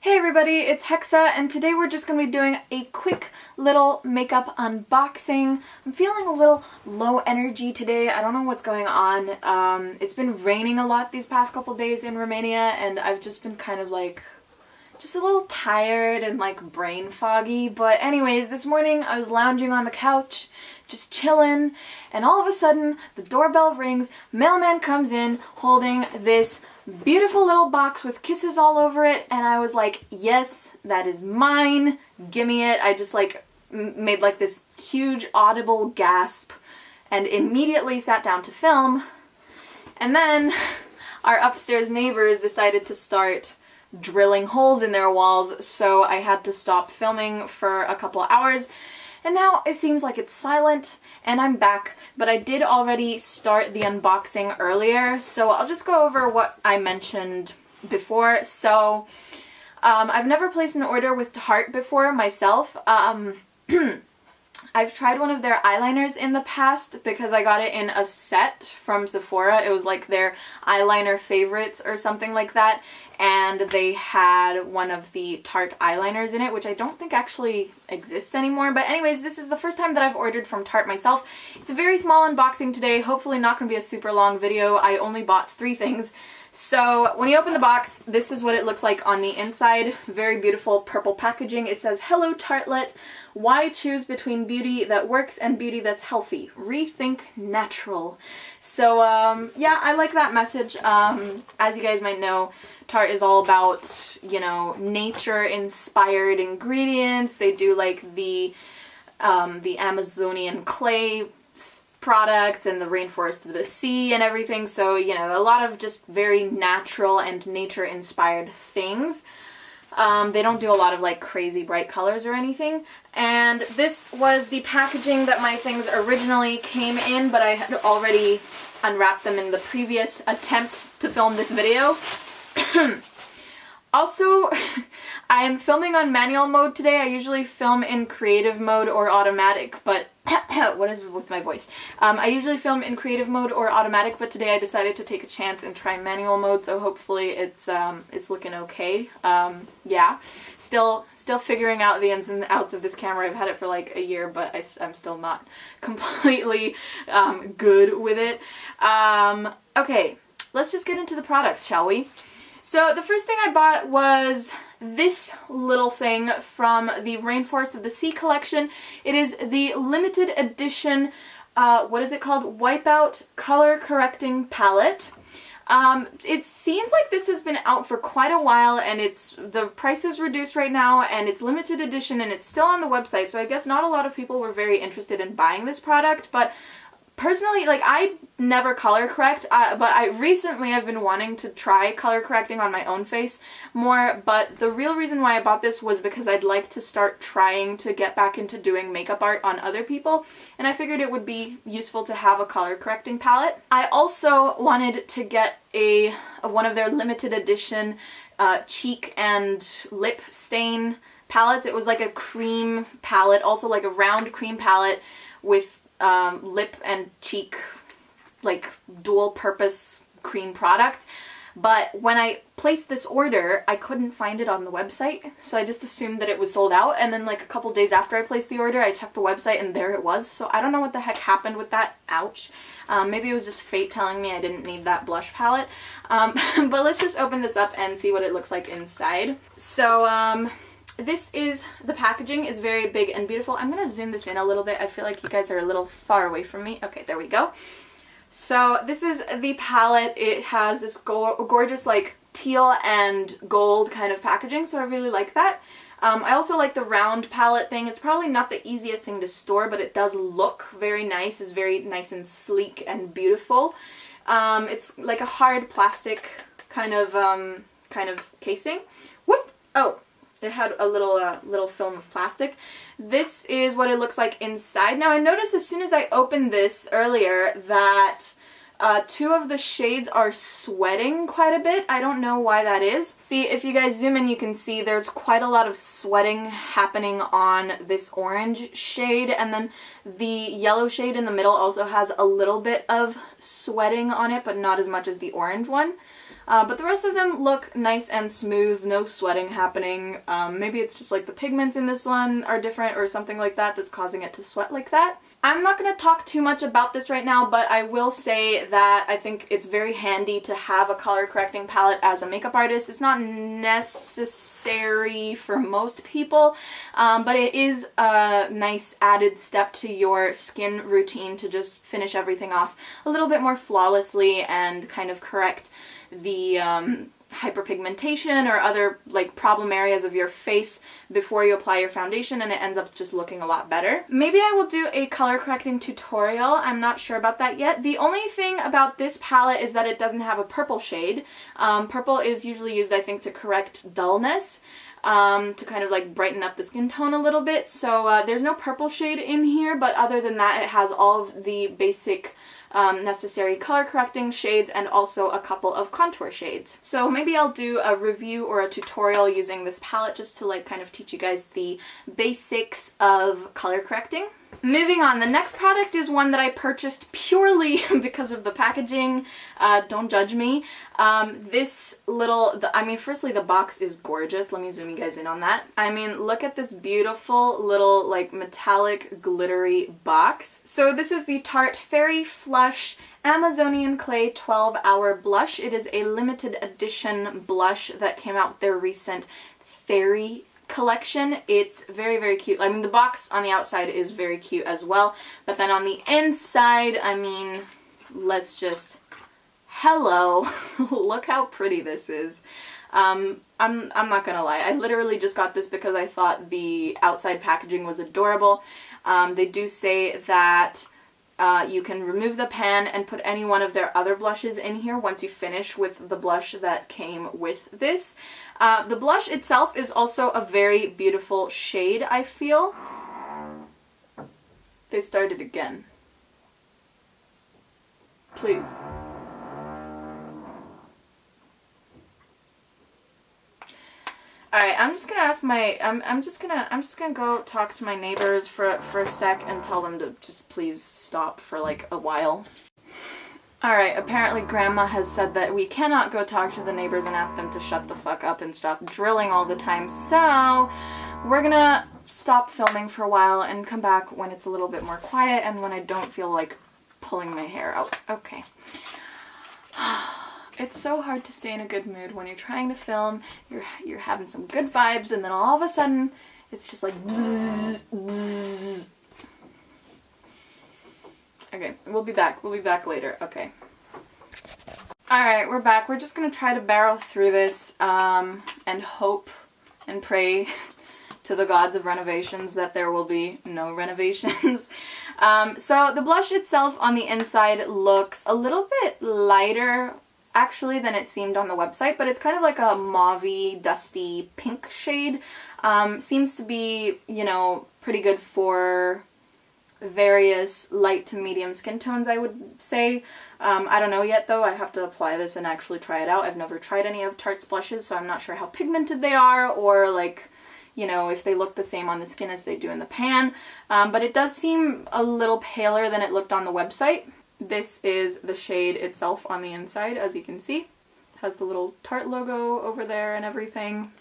Hey everybody, it's Hexa, and today we're just going to be doing a quick little makeup unboxing. I'm feeling a little low energy today. I don't know what's going on. It's been raining a lot these past couple days in Romania, and I've just been kind of like, just a little tired and like brain foggy. But anyways, this morning I was lounging on the couch, just chilling, and all of a sudden the doorbell rings, mailman comes in holding this beautiful little box with kisses all over it, and I was like, yes, that is mine, gimme it. I just like made like this huge audible gasp and immediately sat down to film, and then our upstairs neighbors decided to start drilling holes in their walls, so I had to stop filming for a couple of hours. And now it seems like it's silent and I'm back, but I did already start the unboxing earlier, so I'll just go over what I mentioned before. So I've never placed an order with Tarte before myself. I've tried one of their eyeliners in the past because I got it in a set from Sephora. It was like their eyeliner favorites or something like that, and they had one of the Tarte eyeliners in it, which I don't think actually exists anymore. But anyways, this is the first time that I've ordered from Tarte myself. It's a very small unboxing today, hopefully not going to be a super long video. I only bought 3 things. So when you open the box, this is what it looks like on the inside. Very beautiful purple packaging. It says, "Hello Tartlet, why choose between beauty that works and beauty that's healthy? Rethink natural." So yeah, I like that message. As you guys might know, Tarte is all about, you know, nature-inspired ingredients. They do like the Amazonian clay products and the rainforest of the sea and everything, so you know, a lot of just very natural and nature-inspired things. They don't do a lot of like crazy bright colors or anything. And this was the packaging that my things originally came in, but I had already unwrapped them in the previous attempt to film this video. Also, I am filming on manual mode today. I usually film in creative mode or automatic, but what is with my voice? I usually film in creative mode or automatic, but today I decided to take a chance and try manual mode, so hopefully it's looking okay. Yeah, still figuring out the ins and outs of this camera. I've had it for like a year, but I'm still not completely good with it. Okay, let's just get into the products, shall we? So the first thing I bought was this little thing from the Rainforest of the Sea collection. It is the limited edition, what is it called? Wipeout Color Correcting Palette. It seems like this has been out for quite a while, and the price is reduced right now, and it's limited edition, and it's still on the website, so I guess not a lot of people were very interested in buying this product, but personally, like, I never color correct, but I've been wanting to try color correcting on my own face more, but the real reason why I bought this was because I'd like to start trying to get back into doing makeup art on other people, and I figured it would be useful to have a color correcting palette. I also wanted to get one of their limited edition cheek and lip stain palettes. It was like a cream palette, also like a round cream palette with lip and cheek, like dual purpose cream products. But when I placed this order, I couldn't find it on the website, so I just assumed that it was sold out, and then like a couple days after I placed the order, I checked the website and there it was. So I don't know what the heck happened with that. Ouch. Maybe it was just fate telling me I didn't need that blush palette. But let's just open this up and see what it looks like inside. So this is the packaging. It's very big and beautiful. I'm going to zoom this in a little bit. I feel like you guys are a little far away from me. Okay, there we go. So this is the palette. It has this gorgeous like teal and gold kind of packaging, so I really like that. I also like the round palette thing. It's probably not the easiest thing to store, but it does look very nice. It's very nice and sleek and beautiful. It's like a hard plastic kind of casing. Whoop! Oh. It had a little film of plastic. This is what it looks like inside. Now I noticed as soon as I opened this earlier that 2 of the shades are sweating quite a bit. I don't know why that is. See, if you guys zoom in, you can see there's quite a lot of sweating happening on this orange shade, and then the yellow shade in the middle also has a little bit of sweating on it, but not as much as the orange one. But the rest of them look nice and smooth, no sweating happening. Maybe it's just like the pigments in this one are different or something like that that's causing it to sweat like that. I'm not going to talk too much about this right now, but I will say that I think it's very handy to have a color correcting palette as a makeup artist. It's not necessary for most people, but it is a nice added step to your skin routine to just finish everything off a little bit more flawlessly and kind of correct the hyperpigmentation or other like problem areas of your face before you apply your foundation, and it ends up just looking a lot better. Maybe I will do a color correcting tutorial. I'm not sure about that yet. The only thing about this palette is that it doesn't have a purple shade. Purple is usually used, I think, to correct dullness, to kind of like brighten up the skin tone a little bit. So there's no purple shade in here, but other than that, it has all of the basic necessary color correcting shades and also a couple of contour shades. So maybe I'll do a review or a tutorial using this palette just to like kind of teach you guys the basics of color correcting. Moving on, the next product is one that I purchased purely because of the packaging. Don't judge me. Firstly, the box is gorgeous. Let me zoom you guys in on that. I mean, look at this beautiful little like metallic glittery box. So this is the Tarte Fairy Flush Amazonian Clay 12-Hour Blush. It is a limited edition blush that came out with their recent Fairy collection. It's very, very cute. I mean, the box on the outside is very cute as well, but then on the inside, I mean, hello, look how pretty this is. I'm not gonna lie, I literally just got this because I thought the outside packaging was adorable. They do say that you can remove the pan and put any one of their other blushes in here once you finish with the blush that came with this. The blush itself is also a very beautiful shade, I feel. They started again. Please. Alright, I'm just gonna ask I'm just gonna go talk to my neighbors for a sec and tell them to just please stop for like a while. Alright, apparently Grandma has said that we cannot go talk to the neighbors and ask them to shut the fuck up and stop drilling all the time, so we're gonna stop filming for a while and come back when it's a little bit more quiet and when I don't feel like pulling my hair out. Okay. It's so hard to stay in a good mood when you're trying to film, you're having some good vibes, and then all of a sudden, it's just like bzzz, bzzz. Okay, we'll be back later, okay. Alright, we're back. We're just gonna try to barrel through this, and hope and pray to the gods of renovations that there will be no renovations. So the blush itself on the inside looks a little bit lighter actually than it seemed on the website, but it's kind of like a mauve-y, dusty pink shade. Seems to be, you know, pretty good for various light to medium skin tones, I would say. I don't know yet though, I have to apply this and actually try it out. I've never tried any of Tarte's blushes, so I'm not sure how pigmented they are or like, you know, if they look the same on the skin as they do in the pan. But it does seem a little paler than it looked on the website. This is the shade itself on the inside, as you can see. It has the little Tarte logo over there and everything.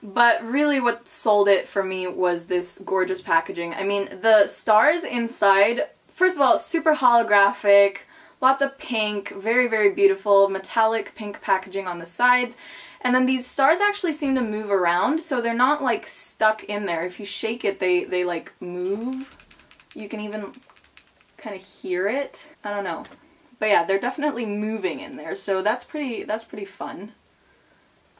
But really what sold it for me was this gorgeous packaging. I mean, the stars inside, first of all, super holographic, lots of pink, very, very beautiful, metallic pink packaging on the sides. And then these stars actually seem to move around, so they're not like stuck in there. If you shake it, they like move. You can even kind of hear it. I don't know. But yeah, they're definitely moving in there, so that's pretty fun.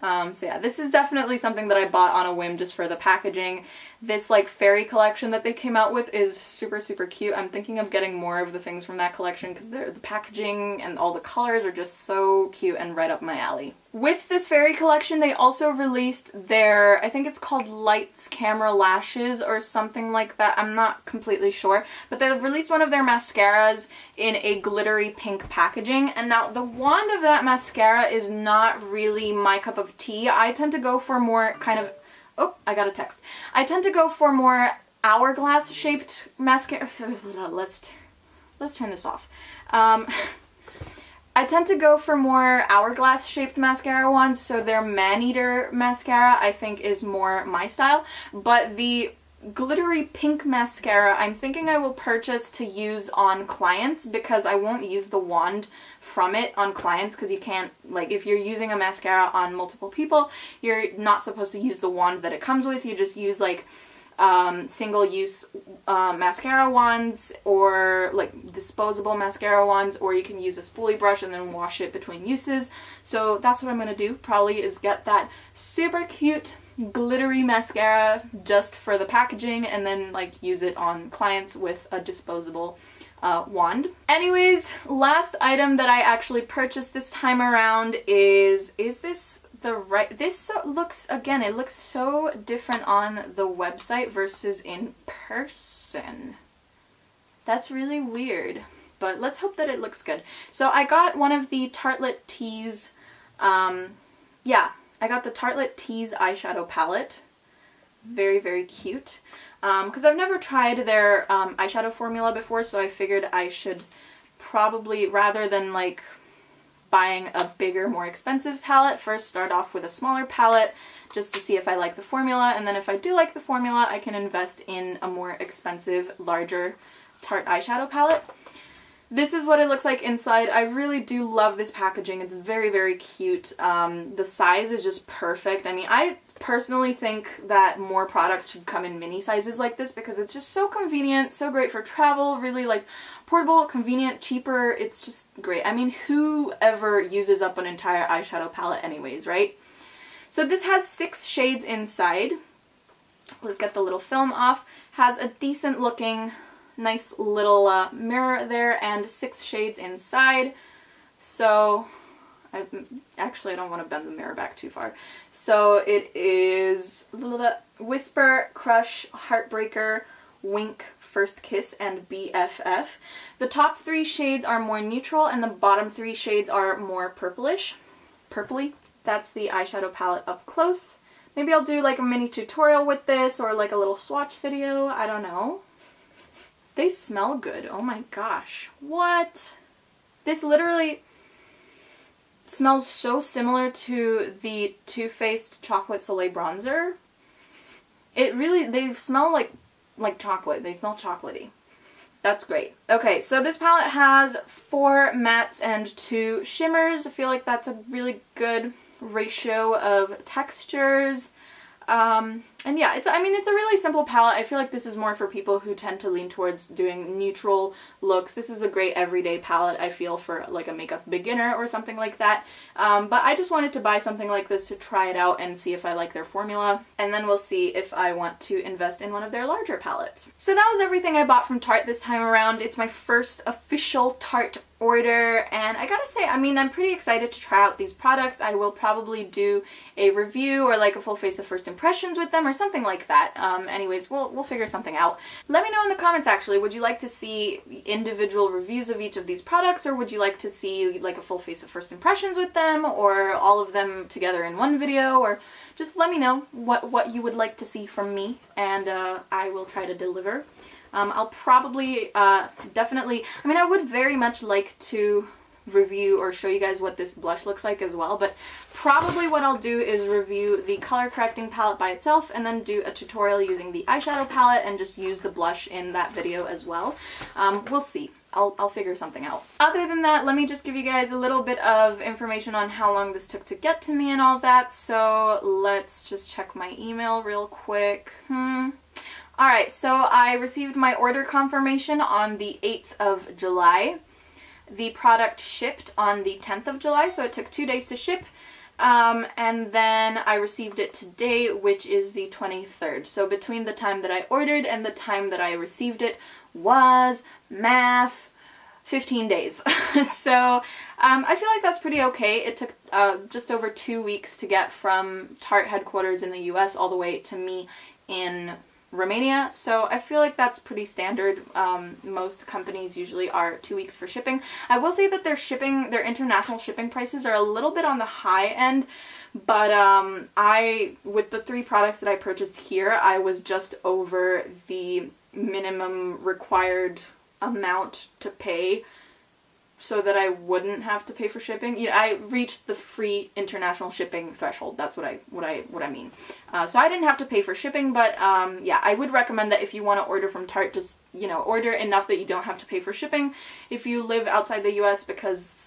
So yeah, this is definitely something that I bought on a whim just for the packaging. This like fairy collection that they came out with is super, super cute. I'm thinking of getting more of the things from that collection because the packaging and all the colors are just so cute and right up my alley. With this fairy collection, they also released their, I think it's called Lights Camera Lashes or something like that. I'm not completely sure. But they've released one of their mascaras in a glittery pink packaging. And now the wand of that mascara is not really my cup of tea. I tend to go for more kind of, oh, I got a text. I tend to go for more hourglass shaped mascara. Let's turn this off. I tend to go for more hourglass shaped mascara ones, so their Man-Eater mascara I think is more my style, but the glittery pink mascara I'm thinking I will purchase to use on clients, because I won't use the wand from it on clients, because you can't, like, if you're using a mascara on multiple people, you're not supposed to use the wand that it comes with. You just use like single-use mascara wands, or like disposable mascara wands, or you can use a spoolie brush and then wash it between uses. So that's what I'm gonna do, probably, is get that super cute glittery mascara just for the packaging, and then like use it on clients with a disposable wand. Anyways, last item that I actually purchased this time around is this the right, this looks, again, it looks so different on the website versus in person. That's really weird, but let's hope that it looks good. So I got one of the Tartelette Tease, yeah, I got the Tartelette Tease eyeshadow palette. Very, very cute. Because I've never tried their eyeshadow formula before, so I figured I should probably, rather than like buying a bigger, more expensive palette, first start off with a smaller palette just to see if I like the formula, and then if I do like the formula, I can invest in a more expensive, larger Tarte eyeshadow palette. This is what it looks like inside. I really do love this packaging. It's very, very cute. The size is just perfect. I mean, I personally think that more products should come in mini sizes like this, because it's just so convenient, so great for travel, really like portable, convenient, cheaper. It's just great. I mean, who ever uses up an entire eyeshadow palette anyways, right? So this has 6 shades inside. Let's get the little film off. Has a decent looking, nice little mirror there, and 6 shades inside. So actually, I don't want to bend the mirror back too far. So it is Whisper, Crush, Heartbreaker, Wink, First Kiss, and BFF. The top 3 shades are more neutral, and the bottom 3 shades are more purplish. Purpley. That's the eyeshadow palette up close. Maybe I'll do like a mini tutorial with this, or like a little swatch video. I don't know. They smell good. Oh my gosh. What? This literally smells so similar to the Too Faced Chocolate Soleil bronzer. It really, they smell like chocolate. They smell chocolatey. That's great. Okay, so this palette has 4 mattes and 2 shimmers. I feel like that's a really good ratio of textures. And yeah, it's a really simple palette. I feel like this is more for people who tend to lean towards doing neutral looks. This is a great everyday palette, I feel, for like a makeup beginner or something like that. But I just wanted to buy something like this to try it out and see if I like their formula. And then we'll see if I want to invest in one of their larger palettes. So that was everything I bought from Tarte this time around. It's my first official Tarte order, and I gotta say, I mean, I'm pretty excited to try out these products. I will probably do a review or like a full face of first impressions with them or something like that. Anyways, we'll figure something out. Let me know in the comments, actually, would you like to see individual reviews of each of these products, or would you like to see like a full face of first impressions with them, or all of them together in one video, or just let me know what you would like to see from me, and I will try to deliver. I'll probably, definitely, I mean, I would very much like to review or show you guys what this blush looks like as well, but probably what I'll do is review the color correcting palette by itself, and then do a tutorial using the eyeshadow palette and just use the blush in that video as well. We'll see. I'll figure something out. Other than that, let me just give you guys a little bit of information on how long this took to get to me and all that. So let's just check my email real quick. Alright, so I received my order confirmation on the 8th of July. The product shipped on the 10th of July, so it took 2 days to ship. And then I received it today, which is the 23rd. So between the time that I ordered and the time that I received it was math 15 days. So I feel like that's pretty okay. It took just over 2 weeks to get from Tarte headquarters in the US all the way to me in Romania, so I feel like that's pretty standard. Most companies usually are 2 weeks for shipping. I will say that their international shipping prices are a little bit on the high end, but with the 3 products that I purchased here, I was just over the minimum required amount to pay so that I wouldn't have to pay for shipping. Yeah, I reached the free international shipping threshold. That's what I mean. So I didn't have to pay for shipping, but yeah, I would recommend that if you want to order from Tarte, just, you know, order enough that you don't have to pay for shipping if you live outside the US, because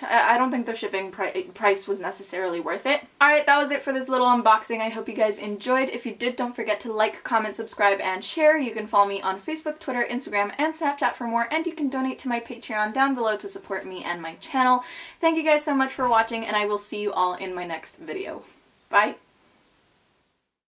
I don't think the shipping price was necessarily worth it. Alright, that was it for this little unboxing. I hope you guys enjoyed. If you did, don't forget to like, comment, subscribe, and share. You can follow me on Facebook, Twitter, Instagram, and Snapchat for more, and you can donate to my Patreon down below to support me and my channel. Thank you guys so much for watching, and I will see you all in my next video. Bye!